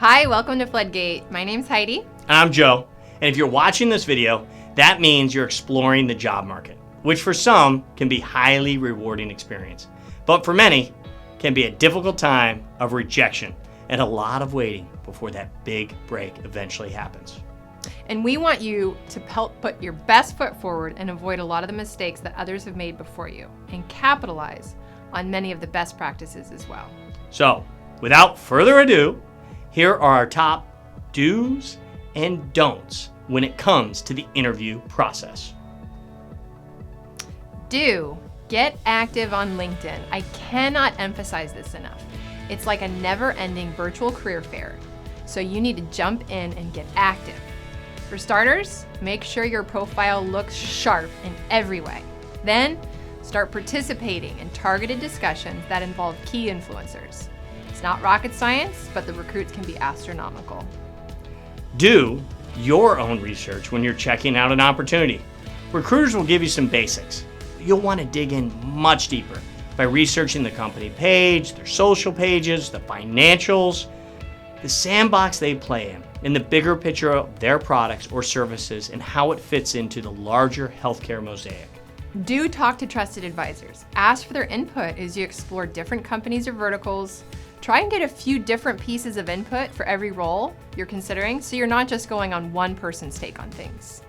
Hi, welcome to FloodGate. My name's Heidi. And I'm Joe. And if you're watching this video, that means you're exploring the job market, which for some can be a highly rewarding experience, but for many can be a difficult time of rejection and a lot of waiting before that big break eventually happens. And we want you to help put your best foot forward and avoid a lot of the mistakes that others have made before you and capitalize on many of the best practices as well. So, without further ado, here are our top do's and don'ts when it comes to the interview process. Do get active on LinkedIn. I cannot emphasize this enough. It's like a never-ending virtual career fair, so you need to jump in and get active. For starters, make sure your profile looks sharp in every way. Then, start participating in targeted discussions that involve key influencers. It's not rocket science, but the recruits can be astronomical. Do your own research when you're checking out an opportunity. Recruiters will give you some basics. You'll want to dig in much deeper by researching the company page, their social pages, the financials, the sandbox they play in the bigger picture of their products or services, and how it fits into the larger healthcare mosaic. Do talk to trusted advisors. Ask for their input as you explore different companies or verticals. Try and get a few different pieces of input for every role you're considering, so you're not just going on one person's take on things.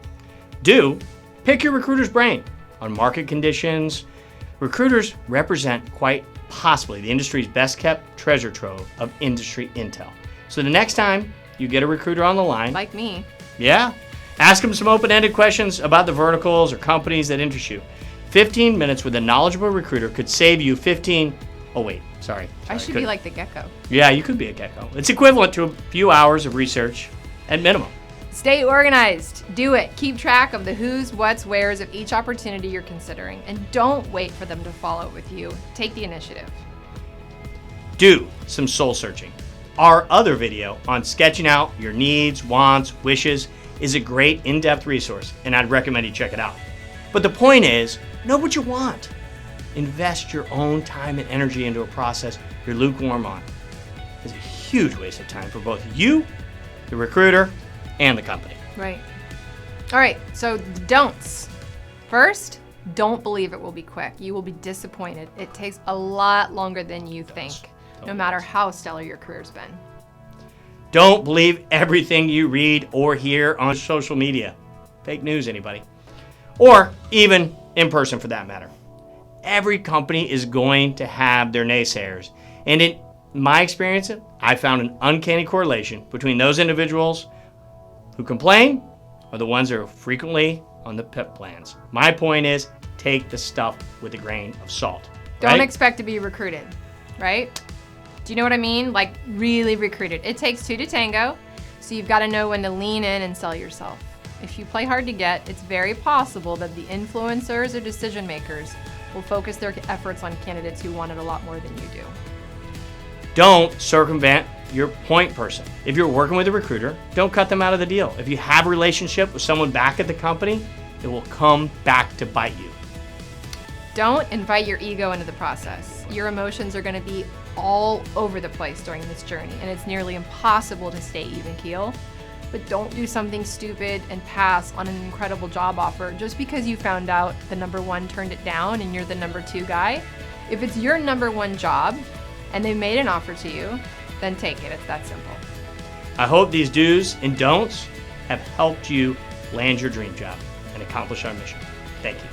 Do pick your recruiter's brain on market conditions. Recruiters represent quite possibly the industry's best kept treasure trove of industry intel. So the next time you get a recruiter on the line, Like me. Yeah, ask them some open-ended questions about the verticals or companies that interest you. 15 minutes with a knowledgeable recruiter could save you I should be like the gecko. Yeah, you could be a gecko. It's equivalent to a few hours of research at minimum. Stay organized. Do it. Keep track of the who's, what's, where's of each opportunity you're considering, and don't wait for them to follow with you. Take the initiative. Do some soul searching. Our other video on sketching out your needs, wants, wishes is a great in-depth resource, and I'd recommend you check it out. But the point is, know what you want. Invest your own time and energy into a process you're lukewarm on. It's a huge waste of time for both you, the recruiter, and the company. Right. All right, so the don'ts. First, don't believe it will be quick. You will be disappointed. It takes a lot longer than you think, no matter how stellar your career's been. Don't believe everything you read or hear on social media. Fake news, anybody? Or even in person for that matter. Every company is going to have their naysayers. And in my experience, I found an uncanny correlation between those individuals who complain are the ones that are frequently on the PIP plans. My point is, take the stuff with a grain of salt. Don't expect to be recruited, right? Do you know what I mean? Like really recruited. It takes two to tango, so you've got to know when to lean in and sell yourself. If you play hard to get, it's very possible that the influencers or decision makers will focus their efforts on candidates who want it a lot more than you do. Don't circumvent your point person. If you're working with a recruiter, don't cut them out of the deal. If you have a relationship with someone back at the company, it will come back to bite you. Don't invite your ego into the process. Your emotions are going to be all over the place during this journey, and it's nearly impossible to stay even keel. But don't do something stupid and pass on an incredible job offer just because you found out the number one turned it down and you're the number two guy. If it's your number one job and they made an offer to you, then take it. It's that simple. I hope these do's and don'ts have helped you land your dream job and accomplish our mission. Thank you.